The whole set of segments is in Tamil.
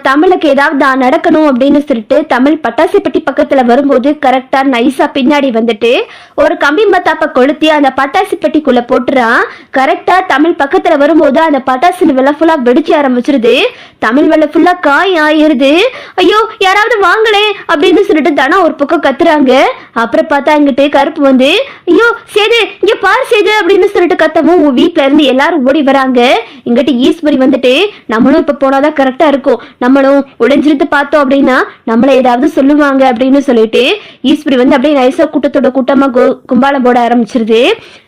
தமிழுக்கு ஏதாவது நடக்கணும் அப்படின்னு சொல்லிட்டு தமிழ் பட்டாசு பெட்டி பக்கத்துல வரும்போது கரெக்டா நைஸா பின்னாடி வந்துட்டு ஒரு கம்பி மத்தாப்ப கொளுத்தி அந்த பட்டாசு பெட்டிக்குள்ள போட்டுறான். கரெக்டா தமிழ் பக்கத்துல வரும்போது அந்த பட்டாசு வெள்ள ஃபுல்லா வெடிச்சு ஆரம்பிச்சிருது. தமிழ் வெள்ள ஃபுல்லா காய் ஆயிருது. ஐயோ யாராவது வாங்களே அப்படின்னு சொல்லிட்டு தானா ஒரு பக்கம் கத்துறாங்க. அப்புறம் பார்த்தா இங்கிட்டு கருப்பு வந்து ஐயோ சேது இங்க பாரு சேது அப்படின்னு சொல்லிட்டு கத்தவும் வீட்டுல இருந்து எல்லாரும் ஓடி வராங்க. இங்கிட்டு ஈஸ்வரி வந்துட்டு நம்மளும் இப்ப போனாதான் கரெக்டா இருக்கும், நம்மளும் உடைஞ்சிருந்து பார்த்தோம் அப்படின்னா நம்மள ஏதாவது சொல்லுவாங்க அப்படின்னு சொல்லிட்டு ஈஸ்வரி வந்து அப்படியே நைசா கூட்டத்தோட கூட்டமா கும்பாலம் போட ஆரம்பிச்சிருது.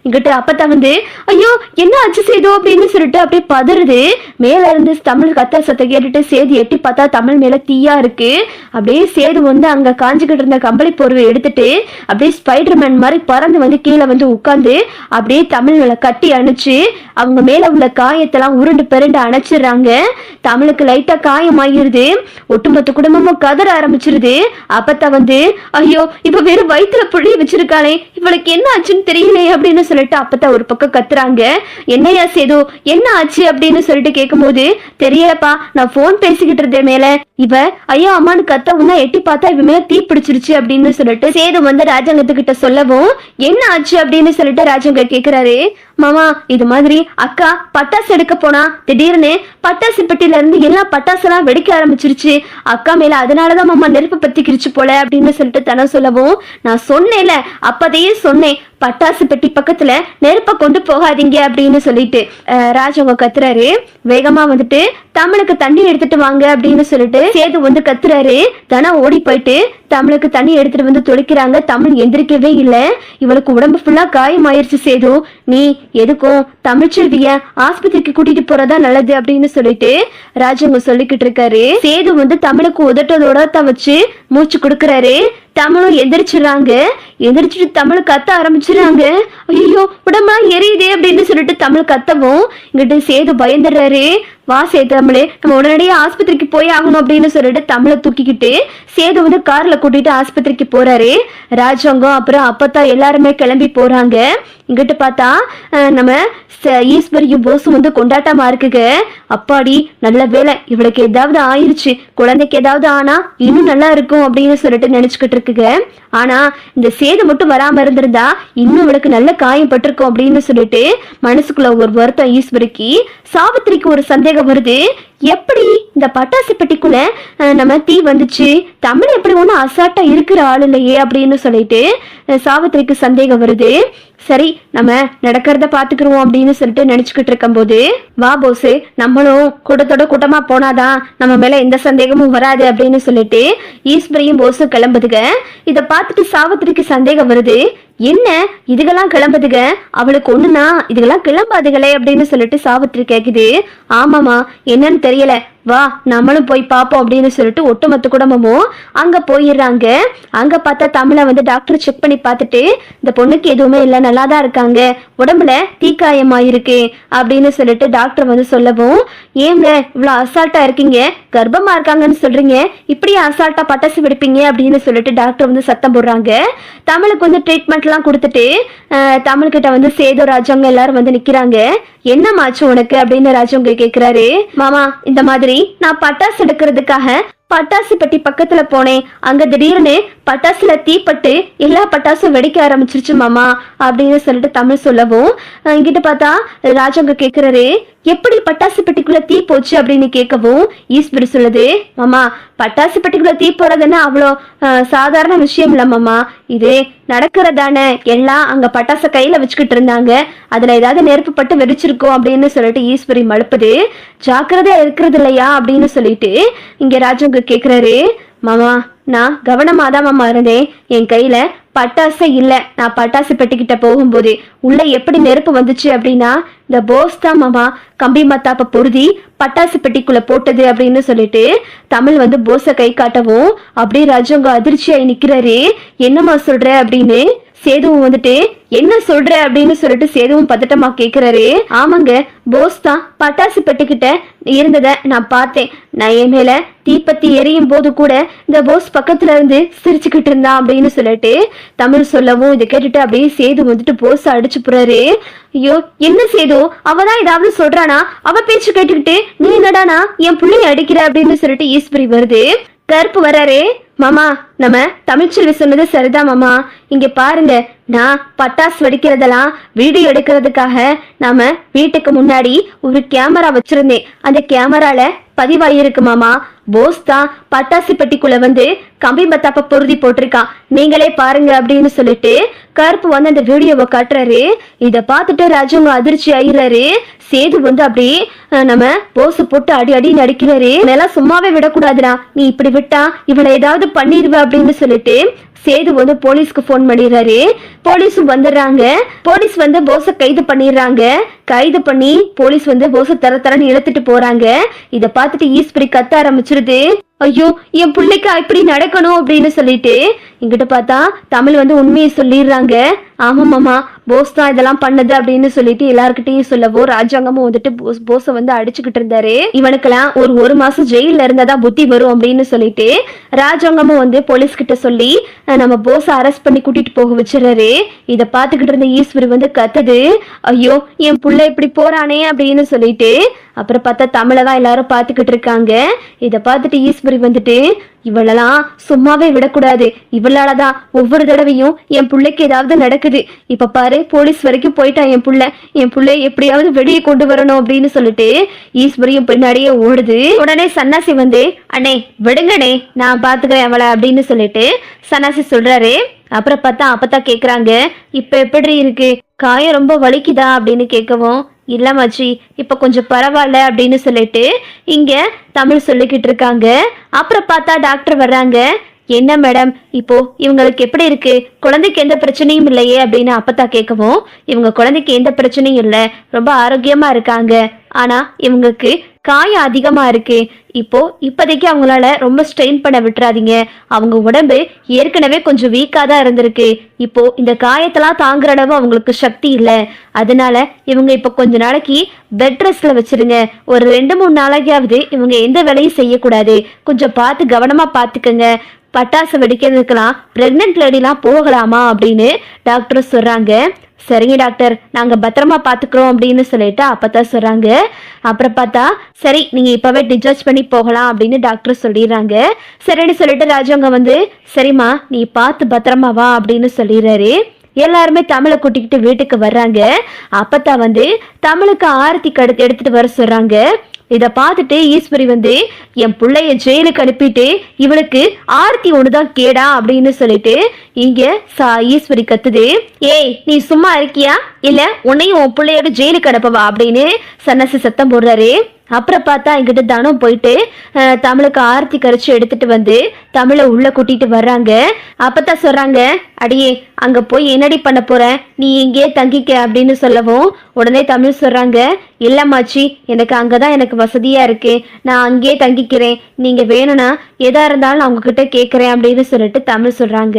இங்கிட்ட அப்பத்தா வந்து ஐயோ என்ன ஆச்சு சேது அப்படின்னு சொல்லிட்டு அப்படியே பதறுது. மேல இருந்து தமிழ் கத்த சத்தை கேட்டுட்டு சேது எட்டி பார்த்தா தமிழ் மேல தீயா இருக்கு. அப்படியே சேது வந்து அங்க காஞ்சுக்கிட்டு இருந்த கம்பளி போர்வை எடுத்துட்டு அப்படியே ஸ்பைடர்மேன் மாதிரி பறந்து வந்து கீழே வந்து உட்கார்ந்து அப்படியே தமிழ் மேல கட்டி அணைச்சு அவங்க மேல உள்ள காயத்தெல்லாம் உருண்டு பெருண்டு அணைச்சிடுறாங்க. தமிழுக்கு லைட்டா காயமாயிருது. ஒட்டுமொத்த குடும்பமும் கதற ஆரம்பிச்சிருது. அப்பத்தா வந்து ஐயோ இப்ப வெறும் வயிற்றுல புள்ளி வச்சிருக்காளே, இவளுக்கு என்ன ஆச்சுன்னு தெரியல அப்படின்னு சொல்லிட்டு அப்பத்தா ஒரு பக்கம் கத்துறாங்க. என்னையா சேது என்ன ஆச்சு அப்படின்னு சொல்லிட்டு கேட்கும் போது தெரியலப்பா, நான் போன் பேசிக்கிட்டு இருந்தேன் மேல இவ ஐயோ அம்மானு கத்த உன்னா எட்டி பார்த்தா இவ மேல தீ பிடிச்சிருச்சு அப்படின்னு சொல்லிட்டு சேது வந்து ராஜாங்கத்துக்கிட்ட சொல்லவும் என்ன ஆச்சு அப்படின்னு சொல்லிட்டு ராஜாங்க கேக்குறாரு. மாமா இது மாதிரி அக்கா பட்டாசு எடுக்க போனா திடீர்னு பட்டாசு பெட்டில இருந்து எல்லா பட்டாசெல்லாம் வெடிக்க ஆரம்பிச்சிருச்சு, அக்கா மேல அதனாலதான் மாமா நெருப்பு பத்திக்கிருச்சு போல அப்படின்னு சொல்லிட்டு தன சொல்லவும் நான் சொன்னேன்ல அப்பதையே சொன்னேன் பட்டாசு பெட்டி பக்கத்துல நெருப்ப கொண்டு போகாதீங்க அப்படின்னு சொல்லிட்டு ராஜவங்க கத்துறாரு. வேகமா வந்துட்டு தமிழுக்கு தண்ணி எடுத்துட்டு வாங்க அப்படின்னு சொல்லிட்டு சேது வந்து கத்துறாரு. தனா ஓடி போயிட்டு தமிழுக்கு தண்ணி எடுத்துட்டு வந்து தொளிக்கிறாங்க. தமிழ் எந்திரிக்கவே இல்ல. இவளுக்கு உடம்பு ஃபுல்லா காயமாயிருச்சு. சேது நீ எதுக்கும் தமிழ்ச்செல்விய ஆஸ்பத்திரிக்கு கூட்டிட்டு போறதா நல்லது அப்படின்னு சொல்லிட்டு ராஜவங்க சொல்லிக்கிட்டு இருக்காரு. சேது வந்து தமிழுக்கு உதட்டதோட வச்சு மூச்சு கொடுக்கறாரு. தமிழும் எந்திரிச்சுறாங்க. எந்திரிச்சுட்டு தமிழ் கத்த ஆரம்பிச்சுறாங்க. ஐயோ உடம்பா எரியுதே அப்படின்னு சொல்லிட்டு தமிழ் கத்தவும் இங்கிட்டு சேது பயந்துடுறாரு. வா சேது தமிழ் நம்ம உடனடியே ஆஸ்பத்திரிக்கு போய் ஆகணும் அப்படின்னு சொல்லிட்டு தமிழை தூக்கிக்கிட்டு சேது வந்து கார்ல கூட்டிட்டு ஆஸ்பத்திரிக்கு போறாரு. ராஜாங்கம் அப்புறம் அப்பத்தா எல்லாருமே கிளம்பி போறாங்க. இங்கிட்டு பார்த்தா நம்ம ஈஸ்வரியும் போஸும் வந்து கொண்டாட்டமா இருக்குங்க. அப்பாடி நல்ல வேலை இவளுக்கு ஏதாவது ஆயிருச்சு, குழந்தைக்கு ஏதாவது ஆனா இன்னும் நல்லா இருக்கும் அப்படின்னு சொல்லிட்டு நினைச்சுக்கிட்டு இருக்குங்க. ஆனா இந்த சேது மட்டும் வராம இருந்திருந்தா இன்னும் இவளுக்கு நல்ல காயம் பட்டிருக்கும் அப்படின்னு சொல்லிட்டு மனசுக்குள்ள ஒரு வருத்தம் ஈஸ்வரிக்கு. சாவித்திரிக்கு ஒரு சந்தேகம் வருது. எப்படி இந்த பட்டாசு பெட்டிக்குள்ள நம்ம தீ வந்துச்சு, தமிழ் எப்படி ஒண்ணு அசால்ட்டா இருக்கிற ஆள் இல்லையே அப்படின்னு சொல்லிட்டு சாவித்திரிக்கு சந்தேகம் வருது. சரி நம்ம நடக்கிறத பாத்துக்கிறோம் அப்படின்னு சொல்லிட்டு நினைச்சுக்கிட்டு இருக்கும் போது வா போஸ் நம்மளும் கூட்டத்தோட கூட்டமா போனாதான் நம்ம மேல எந்த சந்தேகமும் வராது அப்படின்னு சொல்லிட்டு ஈஸ்வரியும் போஸும் கிளம்புதுங்க. இத பார்த்துட்டு சாவித்திரிக்கு சந்தேகம் வருது. என்ன இதுகெல்லாம் கிளம்புதுங்க, அவளுக்கு ஒண்ணுனா இதுகெல்லாம் கிளம்பாதுகளே அப்படின்னு சொல்லிட்டு சாவித்திரி கேக்குது. ஆமாமா என்னன்னு தெரியல, வா நம்மளும் போய் பாப்போம் அப்படின்னு சொல்லிட்டு ஒட்டுமொத்த குடும்பமும் அங்க போயிடுறாங்க. அங்க பார்த்தா தமிழை வந்து டாக்டர் செக் பண்ணி பார்த்துட்டு இந்த பொண்ணுக்கு எதுவுமே இல்லை, நல்லாதான் இருக்காங்க, உடம்புல தீக்காயமாயிருக்கு அப்படின்னு சொல்லிட்டு டாக்டர் வந்து சொல்லவும் ஏங்க இவ்வளவு அசால்ட்டா இருக்கீங்க, கர்ப்பமா இருக்காங்கன்னு சொல்றீங்க, இப்படியே அசால்ட்டா பட்டாசு வெடிப்பீங்க அப்படின்னு சொல்லிட்டு டாக்டர் வந்து சத்தம் போடுறாங்க. தமிழுக்கு வந்து ட்ரீட்மெண்ட் எல்லாம் கொடுத்துட்டு தமிழ்கிட்ட வந்து சேது ராஜாங்க எல்லாரும் வந்து நிக்கிறாங்க. என்னமாச்சு உனக்கு அப்படின்னு ராஜாங்க கேக்குறாரு. மாமா இந்த மாதிரி நான் பட்டாசு எடுக்கிறதுக்காக பட்டாசு பெட்டி பக்கத்துல போனேன், அங்க திடீர்னு பட்டாசுல தீப்பட்டு எல்லா பட்டாசும் வெடிக்க ஆரம்பிச்சிருச்சு மாமா அப்படின்னு சொல்லிட்டு தமிழ் சொல்லவும் இங்கிட்ட பார்த்தா ராஜாங்க கேக்குறாரு எப்படி பட்டாசு பெட்டிக்குள்ள தீ போச்சு அப்படின்னு கேட்கவும் ஈஸ்வரி சொல்லுது. மாமா பட்டாசு பெட்டிக்குள்ள தீ போறதுன்னா அவ்வளோ சாதாரண விஷயம் இல்ல மாமா, இது நடக்கிறதானே, எல்லாம் அங்க பட்டாசை கையில வச்சுக்கிட்டு இருந்தாங்க, அதுல ஏதாவது நெருப்பு பட்டு வெடிச்சிருக்கோம் அப்படின்னு சொல்லிட்டு ஈஸ்வரி மழுப்புது. ஜாக்கிரதையா இருக்கிறது இல்லையா அப்படின்னு சொல்லிட்டு இங்க ராஜாங்க கேக்குறாரு. மாமா நான் கவனமாதான் மாமா இருந்தேன், என் கையில பட்டாசே இல்ல, நான் பட்டாசு பெட்டிக்கிட்ட போகும்போது உள்ள எப்படி நெருப்பு வந்துச்சு அப்படின்னா இந்த போஸ் தான் மாமா கம்பி மத்தாப்ப பொருதி பட்டாசு பெட்டிக்குள்ள போட்டது அப்படின்னு சொல்லிட்டு தமிழ் வந்து போஸ கை காட்டவும் அப்படியே ராஜாங்க அதிர்ச்சியாய் நிக்கிறாரு. என்னமா சொல்ற அப்படின்னு சேதுவும் வந்துட்டு என்ன சொல்ற அப்படின்னு சொல்லிட்டு சேதுவும் பதட்டமா கேக்குறாரு. ஆமாங்க போஸ் தான் பட்டாசு பெட்டிக்கிட்ட இருந்தத நான் பார்த்தேன், நான் என் மேல தீப்பத்தி எரியும் போது கூட இந்த போஸ் பக்கத்துல இருந்து சிரிச்சுக்கிட்டு இருந்தான் அப்படின்னு சொல்லிட்டு தமிழ் சொல்லவும் இதை கேட்டுட்டு அப்படியே சேது வந்துட்டு போஸ் அடிச்சு போறாரு. ஐயோ என்ன சேது, அவதான் ஏதாவது சொல்றானா, அவ பேச்சு கேட்டுக்கிட்டு நீ என்னடானா என் பிள்ளைய அடிக்கிற அப்படின்னு சொல்லிட்டு ஈஸ்வரி வருது. கருப்பு வராரு. மாமா, நம்ம தமிழ்ச்செல்வி சொன்னது சரிதான் மாமா. இங்க பாருங்க, நான் பட்டாசு வெடிக்கிறதெல்லாம் வீடியோ எடுக்கிறதுக்காக நாம வீட்டுக்கு முன்னாடி ஒரு கேமரா வச்சிருந்தேன். அந்த கேமரால பதிவாயிருக்கு மாமா. போஸ் தான் பட்டாசு பெட்டிக்குள்ள வந்து கம்பி மத்தாப்ப பொருதி போட்டிருக்கான், நீங்களே பாருங்க அப்படின்னு சொல்லிட்டு கருப்பு வந்து அந்த வீடியோவை காட்டுறாரு. இத பார்த்துட்டு ராஜவங்க அதிர்ச்சி ஆயிடுறாரு. சேது வந்து அப்படி நம்ம போஸ் போட்டு அடி அடி நடிக்கிறாரு. இதெல்லாம் சும்மாவே விடக்கூடாதுடா, நீ இப்படி விட்டா இவளை ஏதாவது பண்ணிடுவ அப்படின்னு சொல்லிட்டு சேது வந்து போலீஸ்க்கு போன் பண்ணிடுறாரு. போலீஸும் வந்துடுறாங்க. போலீஸ் வந்து போஸ கைது பண்ணிடுறாங்க. கைது பண்ணி போலீஸ் வந்து போஸ தரன்னு இழுத்துட்டு போறாங்க. இத பார்த்துட்டு ஈஸ்வரி கத்த ஆரம்பிச்சிருது. ஐயோ என் பிள்ளைக்கு இப்படி நடக்கணும் அப்படின்னு சொல்லிட்டு இங்கிட்ட பார்த்தா தமிழ் வந்து உண்மையை சொல்லிடுறாங்க. ஆமாமாமா, போஸ் தான் இதெல்லாம் பண்ணது அப்படின்னு சொல்லிட்டு எல்லார்கிட்டையும் சொல்லவோ ராஜாங்கமும் வந்துட்டு போஸ வந்து அடிச்சுக்கிட்டு இருந்தாரு. இவனுக்கெல்லாம் ஒரு மாசம் ஜெயில இருந்தாதான் புத்தி வரும் அப்படின்னு சொல்லிட்டு ராஜாங்கமும் வந்து போலீஸ் கிட்ட சொல்லி நம்ம போஸ அரெஸ்ட் பண்ணி கூட்டிட்டு போக வச்சிடறாரு. இத பாத்துக்கிட்டு இருந்த ஈஸ்வரி வந்து கத்துது. ஐயோ என் புள்ள இப்படி போறானே அப்படின்னு சொல்லிட்டு அப்புறம் பார்த்தா தமிழதான் எல்லாரும் பாத்துக்கிட்டு இருக்காங்க. இத பார்த்துட்டு ஈஸ்வரி வந்துட்டு இவளெல்லாம் சும்மாவே விடக்கூடாது, இவளாலதான் ஒவ்வொரு தடவையும் என் பிள்ளைக்கு ஏதாவது நடக்குது. இப்ப பாரு போலீஸ் வரைக்கும் போயிட்டான் என் பிள்ளை எப்படியாவது வெளியே கொண்டு வரணும் அப்படின்னு சொல்லிட்டு ஈஸ்வரியும் பின்னாடியே ஓடுது. உடனே சன்னாசி வந்து அண்ணே விடுங்கண்ணே, நான் பாத்துக்கிறேன் அவளை அப்படின்னு சொல்லிட்டு சன்னாசி சொல்றாரு. அப்புறம் பார்த்தா அப்பதான் கேக்குறாங்க, இப்ப எப்படி இருக்கு, காயம் ரொம்ப வலிக்குதா அப்படின்னு கேட்கவும் இல்ல மச்சி இப்ப கொஞ்சம் பரவாயில்ல அப்படின்னு சொல்லிட்டு இங்க தமிழ் சொல்லிக்கிட்டு இருக்காங்க. அப்புறம் பார்த்தா டாக்டர் வர்றாங்க. என்ன மேடம் இப்போ இவங்களுக்கு எப்படி இருக்கு, குழந்தைக்கு எந்த பிரச்சனையும் இல்லையே அப்படின்னு அப்பத்தா கேட்கவும் இவங்க குழந்தைக்கு எந்த பிரச்சனையும் இல்லை, ரொம்ப ஆரோக்கியமா இருக்காங்க. ஆனா இவங்களுக்கு காயம் அதிகமா இருக்கு. இப்போதைக்கு அவங்களால ரொம்ப ஸ்ட்ரெயின் பண்ண விட்டுறாதீங்க, அவங்க உடம்பு ஏற்கனவே கொஞ்சம் வீக்கா தான் இருந்திருக்கு. இப்போ இந்த காயத்தெல்லாம் தாங்குற அளவு அவங்களுக்கு சக்தி இல்லை. அதனால இவங்க இப்போ கொஞ்ச நாளைக்கு பெட் ரெஸ்ட்ல வச்சிருங்க. ஒரு 2-3 நாளைக்காவது இவங்க எந்த வேலையும் செய்யக்கூடாது. கொஞ்சம் பார்த்து கவனமா பார்த்துக்கங்க. பட்டாசு வெடிக்கிறதுக்கெல்லாம் பிரெக்னென்ட் லேடிலாம் போகலாமா அப்படின்னு டாக்டர் சொல்றாங்க. சரிங்க டாக்டர், நாங்க பத்திரமா பாத்துக்கிறோம் அப்படின்னு சொல்லிட்டு அப்பதான் சொல்றாங்க. அப்புறம் பார்த்தா சரி நீங்க இப்பவே டிஸ்சார்ஜ் பண்ணி போகலாம் அப்படின்னு டாக்டர் சொல்லிடுறாங்க. சரின்னு சொல்லிட்டு ராஜவங்க வந்து சரிம்மா நீ பார்த்து பத்திரமா வா அப்படின்னு சொல்லிடுறாரு. எல்லாருமே தமிழை கூட்டிக்கிட்டு வீட்டுக்கு வர்றாங்க. அப்பதான் வந்து தமிழுக்கு ஆரத்தி எடுத்துட்டு வர சொல்றாங்க. இத பார்த்துட்டு ஈஸ்வரி வந்து என் பிள்ளைய ஜெயிலுக்கு அனுப்பிட்டு இவளுக்கு ஆர்த்தி ஒண்ணுதான் கேடா அப்படின்னு சொல்லிட்டு இங்க ஈஸ்வரி கத்துது. ஏய் நீ சும்மா இருக்கியா, இல்ல உன்னையும் உன் பிள்ளையோட ஜெயிலுக்கு அனுப்பவா அப்படின்னு சன்னசி சத்தம் போடுறாரு. அப்புறம் பார்த்தா எங்கிட்ட தானும் போயிட்டு தமிழுக்கு ஆர்த்தி கரைச்சி எடுத்துட்டு வந்து தமிழை உள்ள கூட்டிட்டு வர்றாங்க. அப்பதான் சொல்றாங்க, அடியே அங்க போய் என்னடி பண்ண போற, நீ இங்கே தங்கிக்க அப்படின்னு சொல்லவும் உடனே தமிழ் சொல்றாங்க, இல்லம்மாச்சி எனக்கு அங்கதான் எனக்கு வசதியா இருக்கு, நான் அங்கேயே தங்கிக்கிறேன், நீங்க வேணும்னா எதா இருந்தாலும் நான் உங்ககிட்ட கேட்கறேன் அப்படின்னு சொல்லிட்டு தமிழ் சொல்றாங்க.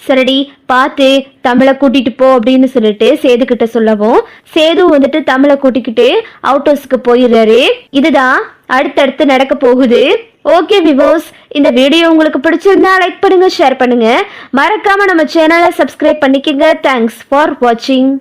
சரிடி பார்த்து தமிழை கூட்டிட்டு போ அப்படின்னு சொல்லிட்டு சேது கிட்ட சொல்லவும் சேது வந்துட்டு தமிழை கூட்டிக்கிட்டு அவுட் ஹவுஸ்க்கு போயிடுறாரு. இதுதான் அடுத்தடுத்து நடக்க போகுது. ஓகே விவோஸ், இந்த வீடியோ உங்களுக்கு பிடிச்சிருந்தா லைக் பண்ணுங்க, ஷேர் பண்ணுங்க, மறக்காம நம்ம சேனலை சப்ஸ்கிரைப் பண்ணிக்கங்க. தேங்க்ஸ் ஃபார் வாட்சிங்.